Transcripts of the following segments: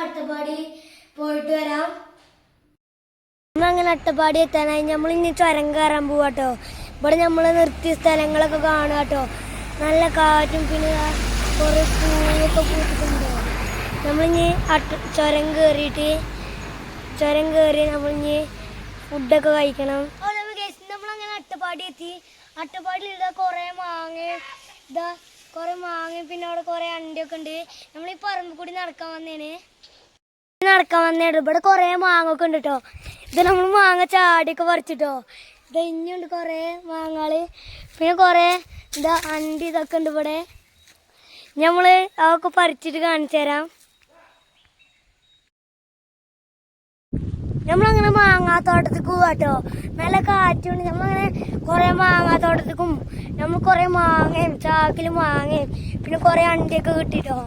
അട്ടപ്പാടി പോയിട്ട് വരാം. നമ്മളങ്ങനെ അട്ടപ്പാടി എത്താനായി. നമ്മളിനി ചുരം കയറാൻ പോവാട്ടോ. ഇവിടെ നമ്മൾ നിർത്തിയ സ്ഥലങ്ങളൊക്കെ കാണുക കേട്ടോ. നല്ല കാറ്റും പിന്നെ കുറേ പൂവൊക്കെ പൂത്തിട്ടുണ്ട്. നമ്മളിനി ചുരം കയറി നമ്മളിനി ഫുഡൊക്കെ കഴിക്കണം. നമ്മളങ്ങനെ അട്ടപ്പാടി എത്തി. അട്ടപ്പാടിയിൽ കുറേ മാങ്ങ പിന്നെ അവിടെ കുറേ അണ്ടിയൊക്കെ ഉണ്ട്. നമ്മളീ പറമ്പിൽ കൂടി നടക്കാൻ വന്നേണ്. ഇവിടെ കുറേ മാങ്ങ ഒക്കെ ഉണ്ട് കേട്ടോ. ഇത് നമ്മൾ മാങ്ങ ചാടിയൊക്കെ പറിച്ചിട്ടോ. ഇത് ഇനിയുണ്ട് കുറേ മാങ്ങകൾ. പിന്നെ കുറേ അണ്ടി ഇതൊക്കെ ഉണ്ട് ഇവിടെ. നമ്മൾ അതൊക്കെ പറിച്ചിട്ട് കാണിച്ചു തരാം. നമ്മളങ്ങനെ മാങ്ങാത്തോട്ടത്തേക്ക് പോവാട്ടോ. നല്ല കാറ്റുണ്ട്. നമ്മളങ്ങനെ കുറേ മാങ്ങാത്തോട്ടത്തേക്കും നമ്മൾ കുറേ മാങ്ങയും ചാക്കിൽ മാങ്ങയും പിന്നെ കുറേ അണ്ടിയൊക്കെ കിട്ടിട്ടോ.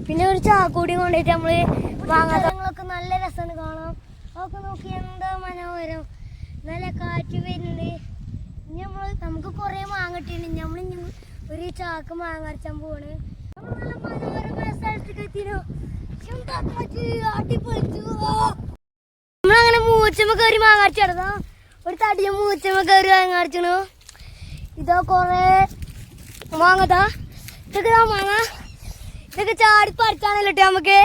പിന്നെ ഒരു ചാക്കൂടിയും കൊണ്ടുപോയിട്ട് നമ്മൾ മാങ്ങാത്തോട്ടങ്ങളൊക്കെ നല്ല രസമാണ് കാണാം. അതൊക്കെ നോക്കി എന്താ മനോഹരം. നല്ല കാറ്റ് വരുന്നുണ്ട്. ഇനി നമുക്ക് കുറേ മാങ്ങ കിട്ടിയിട്ടുണ്ട്. നമ്മളിനി ഒരു ചാക്ക് മാങ്ങ അരച്ചാൻ പോവാണ്. നമ്മൾ നല്ല മനോഹരമായ സ്ഥലത്തേക്ക് എത്തിയോ. അടിപൊളിച്ചു. നമ്മളങ്ങനെ മൂച്ചമ്മ കയറി മാങ്ങ അരച്ചെടുത്താ. ഒരു തടിയ മൂച്ചമ്മ കയറി മാങ്ങ അരച്ചു. ഇതാ കുറേ മാങ്ങതാ. ഇതൊക്കെ മാങ്ങ ഇതൊക്കെ ചാടി പറിച്ചാണല്ലോ കേട്ടോ. നമുക്ക്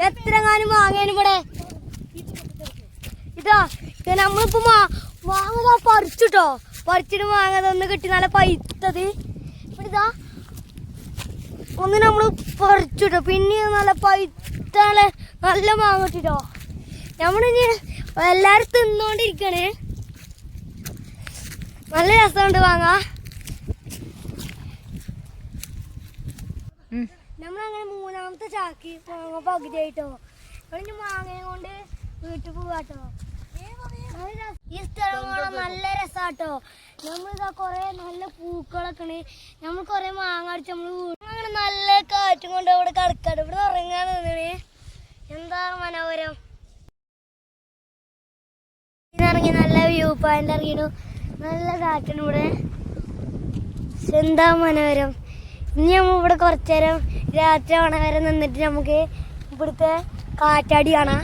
എത്രങ്ങാനും മാങ്ങയാണ് ഇവിടെ. ഇതാ നമ്മളിപ്പോ മാങ്ങ പറിച്ചിട്ടോ. പറിച്ചിട്ട് മാങ്ങ ഒന്ന് കിട്ടി നല്ല പൈത്തത്. ഇവിടെ ഇതാ ഒന്ന് നമ്മൾ പറിച്ചിട്ടോ. പിന്നെ നല്ല പൈത്ത നല്ല മാങ്ങ കിട്ടിട്ടോ. നമ്മളിനി എല്ലാരും തിന്നോണ്ടിരിക്കണേ. നല്ല രസമുണ്ട് മാങ്ങ. നമ്മളങ്ങനെ മൂന്നാമത്തെ ചാക്കി മാങ്ങ പകുതിയായിട്ടോ. നമ്മളിനി മാങ്ങയും കൊണ്ട് വീട്ടിൽ പോവാട്ടോ. ഈ സ്ഥലങ്ങളെ നല്ല രസാട്ടോ. നമ്മളിതാ കൊറേ നല്ല പൂക്കളൊക്കെ ഉണ്ട്. നമ്മൾ കൊറേ മാങ്ങ അടിച്ച് അങ്ങനെ നല്ല കാറ്റും കൊണ്ട് അവിടെ കിടക്കാട്ടോ. ഇവിടെ ഇറങ്ങാൻ നിന്നേ. എന്താ മനോഹരം. ഇറങ്ങി നല്ല വ്യൂ പോയിന്റ് ഇറങ്ങിയിരുന്നു. നല്ല കാറ്റാണ് ഇവിടെ. എന്താ മനോഹരം. ഇനി നമ്മൾ ഇവിടെ കുറച്ചു നേരം രാത്രി ആവണ വരെ നിന്നിട്ട് നമുക്ക് ഇവിടുത്തെ കാറ്റാടി കാണാം.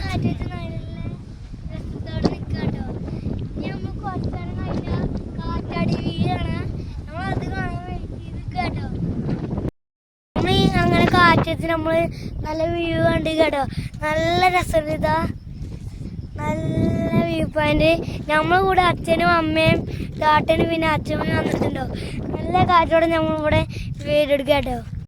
കാറ്റാടി വീഴാണ്. നമ്മളത് കാണാൻ വേണ്ടി കേട്ടോ. നമ്മൾ അങ്ങനെ കാറ്റത്ത് നമ്മൾ നല്ല വ്യൂ കണ്ട് കേട്ടോ. നല്ല രസമുണ്ട്. ഇതാ നല്ല വ്യൂ പോയിന്റ്. നമ്മളെ കൂടെ അച്ഛനും അമ്മയും ചാട്ടനും പിന്നെ അച്ഛനും വന്നിട്ടുണ്ടോ. നല്ല കാറ്റോടെ നമ്മളിവിടെ വീടെടുക്കാം കേട്ടോ.